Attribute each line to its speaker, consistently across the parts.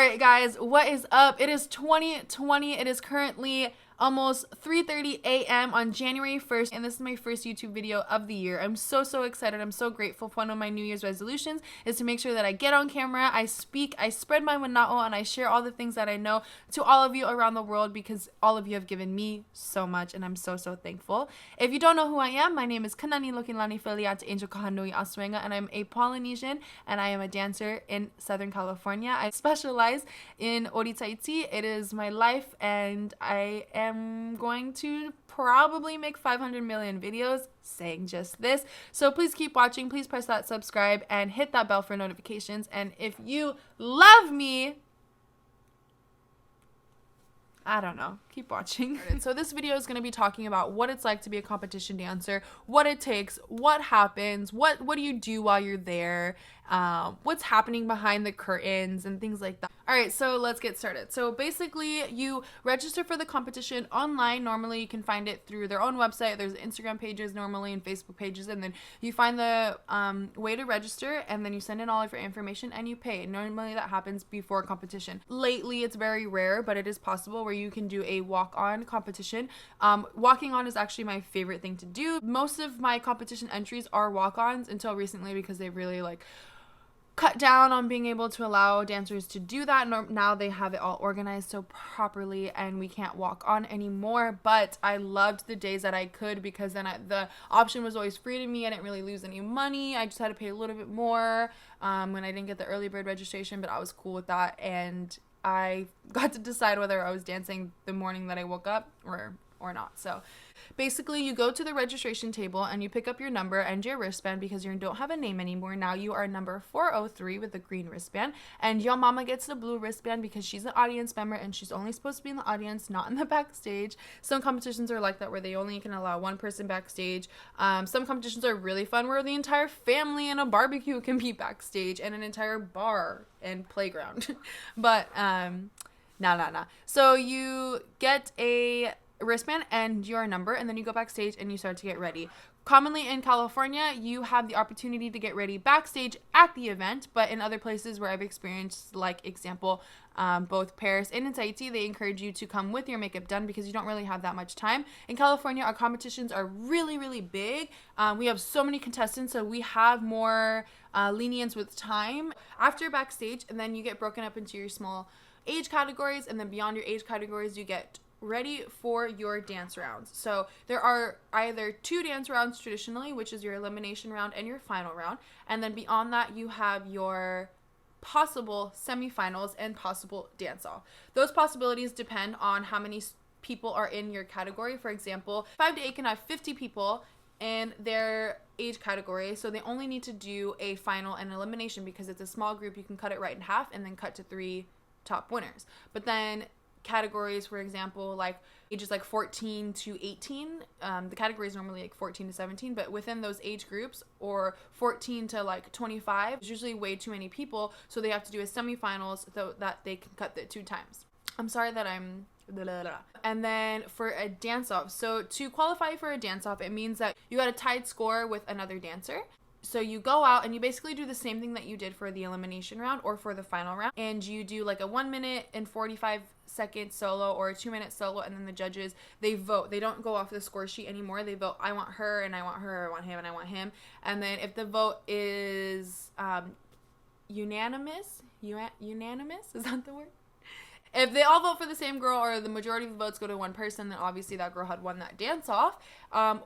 Speaker 1: Alright guys, what is up? It is 2020. It is currently almost 3:30 a.m. on January 1st, and this is my first YouTube video of the year. I'm so excited. I'm so grateful. One of my New Year's resolutions is to make sure that I get on camera, I speak, I spread my mana'o, and I share all the things that I know to all of you around the world, because all of you have given me so much, and I'm so thankful. If you don't know who I am, my name is Kanani, Lokelani, Filiata, Angel Kahanui, Asuega, and I'm a Polynesian, and I am a dancer in Southern California. I specialize in Oritaiti. It is my life, and I am going to probably make 500 million videos saying just this. So please keep watching. Please press that subscribe and hit that bell for notifications. And if you love me, I don't know, keep watching. So this video is going to be talking about what it's like to be a competition dancer, what it takes, what happens, what do you do while you're there, what's happening behind the curtains and things like that. All right, so let's get started. So basically you register for the competition online. Normally you can find it through their own website. There's Instagram pages normally and Facebook pages, and then you find the way to register, and then you send in all of your information and you pay. Normally that happens before competition. Lately it's very rare, but it is possible where you can do a walk-on competition. Walking on is actually my favorite thing to do. Most of my competition entries are walk-ons until recently, because they've really cut down on being able to allow dancers to do that. Now they have it all organized so properly and we can't walk on anymore, but I loved the days that I could, because then the option was always free to me. I didn't really lose any money. I just had to pay a little bit more when I didn't get the early bird registration, but I was cool with that, and I got to decide whether I was dancing the morning that I woke up or not. So basically you go to the registration table and you pick up your number and your wristband, because you don't have a name anymore. Now you are number 403 with the green wristband, and your mama gets the blue wristband because she's an audience member and she's only supposed to be in the audience, not in the backstage. Some competitions are like that, where they only can allow one person backstage. Some competitions are really fun where the entire family and a barbecue can be backstage, and an entire bar and playground. But nah. So you get a wristband and your number, and then you go backstage and you start to get ready. Commonly in California, you have the opportunity to get ready backstage at the event, but in other places where I've experienced, like example, both Paris and in Tahiti, they encourage you to come with your makeup done, because you don't really have that much time. In California, our competitions are really big. We have so many contestants, so we have more lenience with time. After backstage, and then you get broken up into your small age categories, and then beyond your age categories, you get ready for your dance rounds. So there are either 2 dance rounds traditionally, which is your elimination round and your final round, and then beyond that you have your possible semifinals and possible dance off. Those possibilities depend on how many people are in your category. For example, 5 to 8 can have 50 people in their age category, so they only need to do a final and elimination. Because it's a small group, you can cut it right in half and then cut to 3 top winners. But then categories, for example, like ages 14 to 18, the category is normally 14 to 17, but within those age groups, or 14 to 25, there's usually way too many people, so they have to do a semifinals so that they can cut it 2 times. I'm sorry that I'm blah, blah, blah. And then for a dance off, so to qualify for a dance off, it means that you got a tied score with another dancer. So you go out and you basically do the same thing that you did for the elimination round or for the final round, and you do a 1 minute and 45 second solo or a 2 minute solo, and then the judges, they vote. They don't go off the score sheet anymore. They vote, I want her, and I want her, I want him, and I want him. And then if the vote is unanimous, is that the word? If they all vote for the same girl, or the majority of the votes go to one person, then obviously that girl had won that dance off.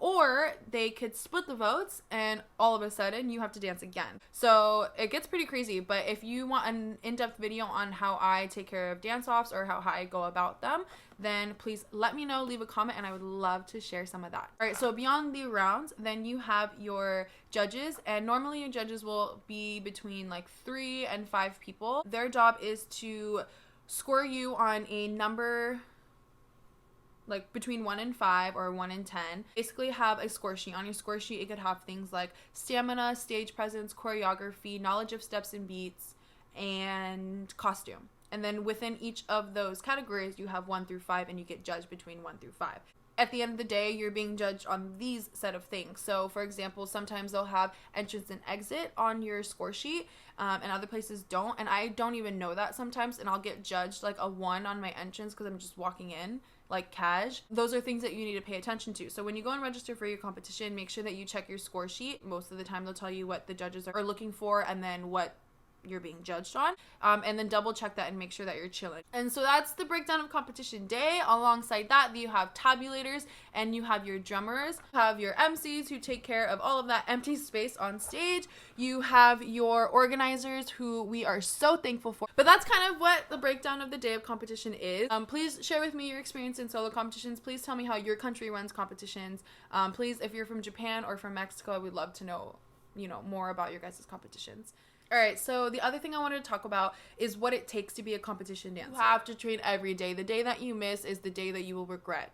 Speaker 1: Or they could split the votes, and all of a sudden you have to dance again. So it gets pretty crazy. But if you want an in-depth video on how I take care of dance offs or how I go about them, then please let me know, leave a comment, and I would love to share some of that. All right, so beyond the rounds, then you have your judges, and normally your judges will be between 3 and 5 people. Their job is to score you on a number between 1 and 5 or 1 and 10. Basically have a score sheet. On your score sheet, it could have things like stamina, stage presence, choreography, knowledge of steps and beats, and costume. And then within each of those categories, you have 1 through 5, and you get judged between 1 through 5. at the end of the day, you're being judged on these set of things. So for example, sometimes they'll have entrance and exit on your score sheet, and other places don't, and I don't even know that sometimes, and I'll get judged like a 1 on my entrance because I'm just walking in like cash. Those are things that you need to pay attention to. So when you go and register for your competition, make sure that you check your score sheet. Most of the time they'll tell you what the judges are looking for and then what you're being judged on, and then double check that and make sure that you're chilling. And so that's the breakdown of competition day. Alongside that, you have tabulators and you have your drummers, you have your MCs who take care of all of that empty space on stage, you have your organizers who we are so thankful for. But that's kind of what the breakdown of the day of competition is. Please share with me your experience in solo competitions. Please tell me how your country runs competitions. Please, if you're from Japan or from Mexico, I would love to know, more about your guys' competitions. All right, so the other thing I wanted to talk about is what it takes to be a competition dancer. You have to train every day. The day that you miss is the day that you will regret.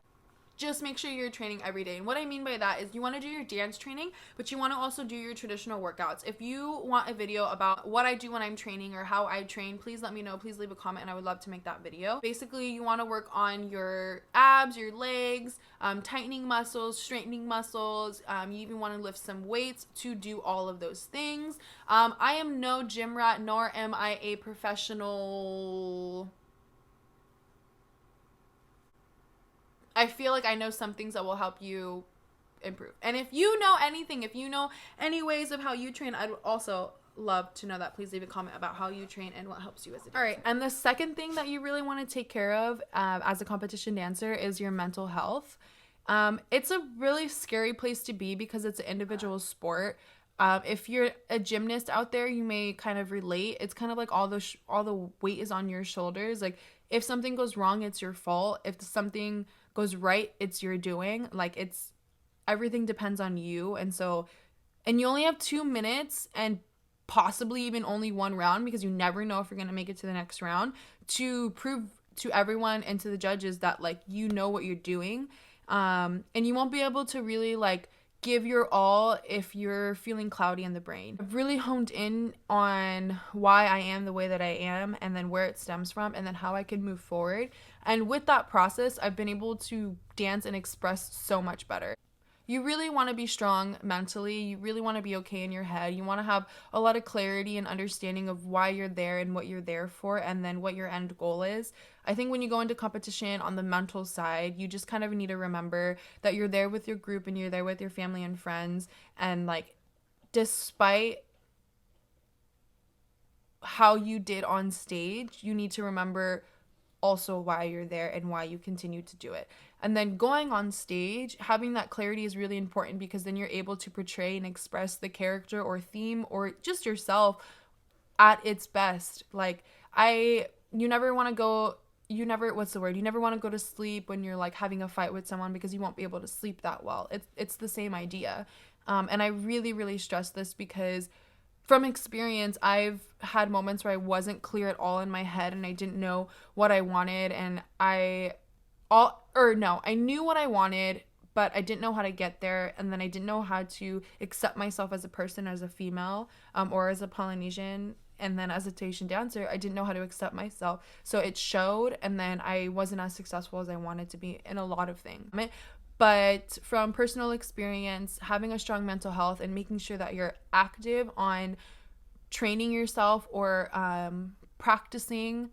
Speaker 1: Just make sure you're training every day. And what I mean by that is you want to do your dance training, but you want to also do your traditional workouts. If you want a video about what I do when I'm training or how I train, please let me know. Please leave a comment and I would love to make that video. Basically, you want to work on your abs, your legs, tightening muscles, straightening muscles. You even want to lift some weights to do all of those things. I am no gym rat, nor am I a professional. I feel like I know some things that will help you improve. And if you know anything, if you know any ways of how you train, I'd also love to know that. Please leave a comment about how you train and what helps you as a dancer. All right, and the second thing that you really want to take care of as a competition dancer is your mental health. It's a really scary place to be because it's an individual sport. If you're a gymnast out there, you may kind of relate. It's kind of like all the weight is on your shoulders. Like if something goes wrong, it's your fault. If something goes right, it's your doing. Like everything depends on you. And you only have 2 minutes and possibly even only 1 round, because you never know if you're going to make it to the next round, to prove to everyone and to the judges that like you know what you're doing. And you won't be able to really like give your all if you're feeling cloudy in the brain. I've really honed in on why I am the way that I am, and then where it stems from, and then how I can move forward. And with that process, I've been able to dance and express so much better. You really want to be strong mentally. You really want to be okay in your head. You want to have a lot of clarity and understanding of why you're there and what you're there for, and then what your end goal is. I think when you go into competition on the mental side, you just kind of need to remember that you're there with your group and you're there with your family and friends. And like, despite how you did on stage, you need to remember also why you're there and why you continue to do it. And then going on stage, having that clarity is really important, because then you're able to portray and express the character or theme or just yourself at its best. Like you never want to go to sleep when you're like having a fight with someone, because you won't be able to sleep that well. It's the same idea. And I really, really stress this because from experience, I've had moments where I wasn't clear at all in my head and I didn't know what I wanted, and I knew what I wanted, but I didn't know how to get there, and then I didn't know how to accept myself as a person, as a female, or as a Polynesian, and then as a Tahitian dancer, I didn't know how to accept myself. So it showed, and then I wasn't as successful as I wanted to be in a lot of things. But from personal experience, having a strong mental health and making sure that you're active on training yourself or practicing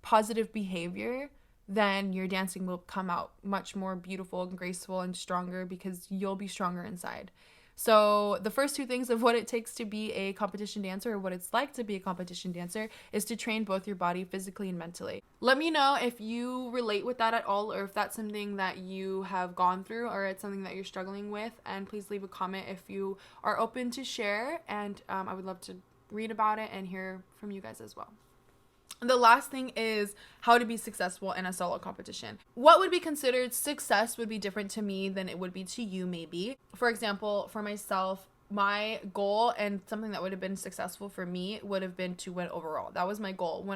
Speaker 1: positive behavior, then your dancing will come out much more beautiful and graceful and stronger, because you'll be stronger inside. So the first 2 things of what it takes to be a competition dancer, or what it's like to be a competition dancer, is to train both your body physically and mentally. Let me know if you relate with that at all, or if that's something that you have gone through, or it's something that you're struggling with. And please leave a comment if you are open to share, and I would love to read about it and hear from you guys as well. The last thing is how to be successful in a solo competition. What would be considered success would be different to me than it would be to you, maybe. For example, for myself, my goal and something that would have been successful for me would have been to win overall. That was my goal.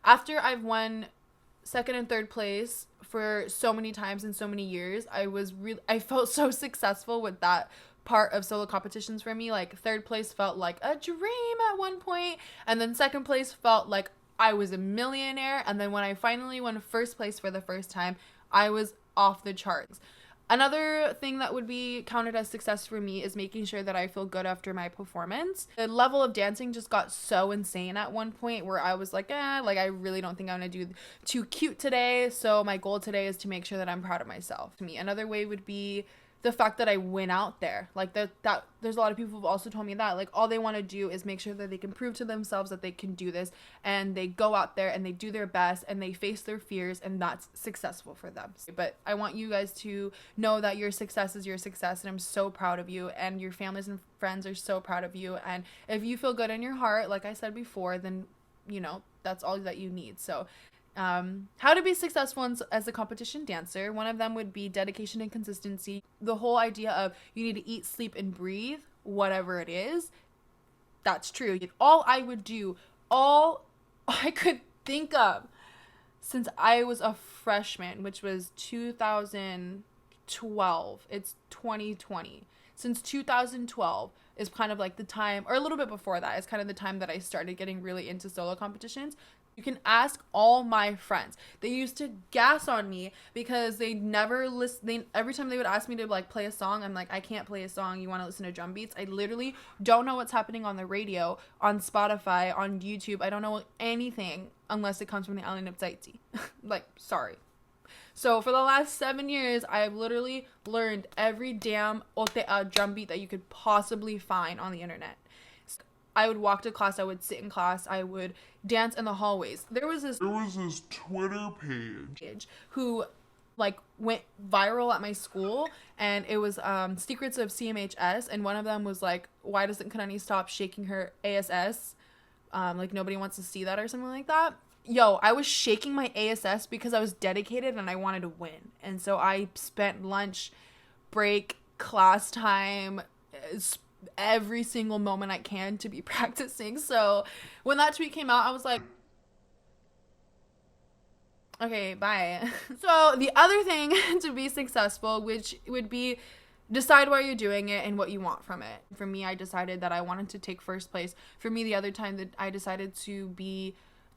Speaker 1: After I've won 2nd and 3rd place for so many times in so many years, I felt so successful with that part of solo competitions for me. Like 3rd place felt like a dream at one point, and then 2nd place felt like I was a millionaire, and then when I finally won 1st place for the first time, I was off the charts. Another thing that would be counted as success for me is making sure that I feel good after my performance. The level of dancing just got so insane at one point where I was like, like I really don't think I'm gonna do too cute today. So my goal today is to make sure that I'm proud of myself. To me, another way would be the fact that I went out there. Like that there's a lot of people who've also told me that, like, all they want to do is make sure that they can prove to themselves that they can do this, and they go out there and they do their best and they face their fears, and that's successful for them. But I want you guys to know that your success is your success, and I'm so proud of you, and your families and friends are so proud of you. And if you feel good in your heart, like I said before, then you know that's all that you need. So how to be successful as a competition dancer. One of them would be dedication and consistency. The whole idea of you need to eat, sleep, and breathe, whatever it is, that's true. All I would do, all I could think of since I was a freshman, which was 2012, it's 2020. Since 2012 is kind of like the time, or a little bit before that, is kind of the time that I started getting really into solo competitions. You can ask all my friends. They used to gas on me because they never listen. Every time they would ask me to like play a song, I'm like, I can't play a song. You want to listen to drum beats? I literally don't know what's happening on the radio, on Spotify, on YouTube. I don't know anything unless it comes from the island of Tahiti. Like, sorry. So for the last 7 years, I've literally learned every damn ote'a drum beat that you could possibly find on the internet. I would walk to class, I would sit in class, I would dance in the hallways. There was this Twitter page who like went viral at my school, and it was secrets of CMHS, and one of them was like, why doesn't Kanani stop shaking her ASS? Like nobody wants to see that or something like that. Yo, I was shaking my ASS because I was dedicated and I wanted to win. And so I spent lunch, break, class time, every single moment I can to be practicing. So when that tweet came out, I was like, okay, bye. So the other thing to be successful, which would be decide why you're doing it and what you want from it. For me, I decided that I wanted to take first place. For me, the other time that I decided to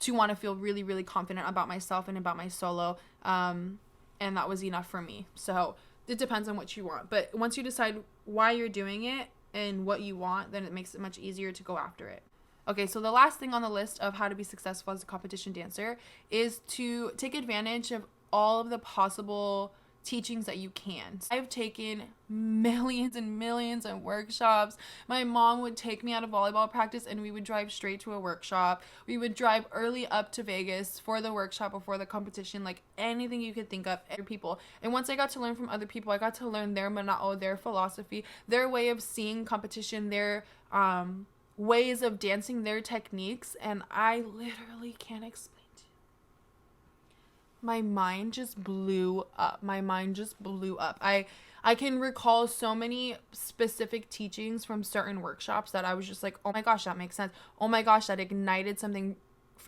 Speaker 1: want to feel really, really confident about myself and about my solo. And that was enough for me. So it depends on what you want. But once you decide why you're doing it and what you want, then it makes it much easier to go after it. Okay, so the last thing on the list of how to be successful as a competition dancer is to take advantage of all of the possible teachings that you can. I've taken millions and millions of workshops. My mom would take me out of volleyball practice and we would drive straight to a workshop. We would drive early up to Vegas for the workshop before the competition, like anything you could think of, other people. And once I got to learn from other people, I got to learn their mana'o, their philosophy, their way of seeing competition, their ways of dancing, their techniques, and I literally can't explain. My mind just blew up. I can recall so many specific teachings from certain workshops that I was just like, oh my gosh, that makes sense. Oh my gosh, that ignited something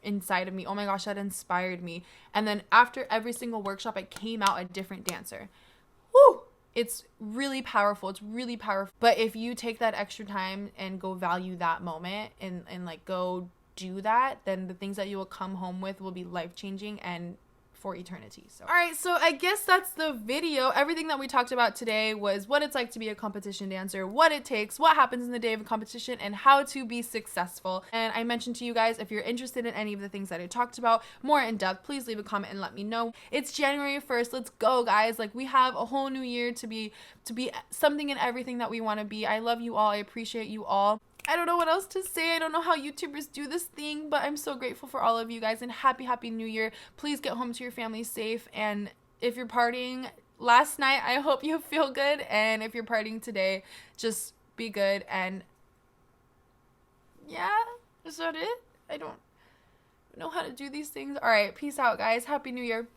Speaker 1: inside of me. Oh my gosh, that inspired me. And then after every single workshop, I came out a different dancer. Woo! It's really powerful. But if you take that extra time and go value that moment and like go do that, then the things that you will come home with will be life-changing and for eternity. So all right, so I guess that's the video. Everything that we talked about today was what it's like to be a competition dancer, what it takes, what happens in the day of a competition, and how to be successful. And I mentioned to you guys, if you're interested in any of the things that I talked about more in depth, please leave a comment and let me know. It's January 1st. Let's go, guys. Like, we have a whole new year to be something and everything that we want to be. I love you all. I appreciate you all. I don't know what else to say. I don't know how YouTubers do this thing, but I'm so grateful for all of you guys, and happy New Year. Please get home to your family safe, and if you're partying last night, I hope you feel good, and if you're partying today, just be good. And yeah, is that it? I don't know how to do these things. All right, peace out, guys. Happy New Year.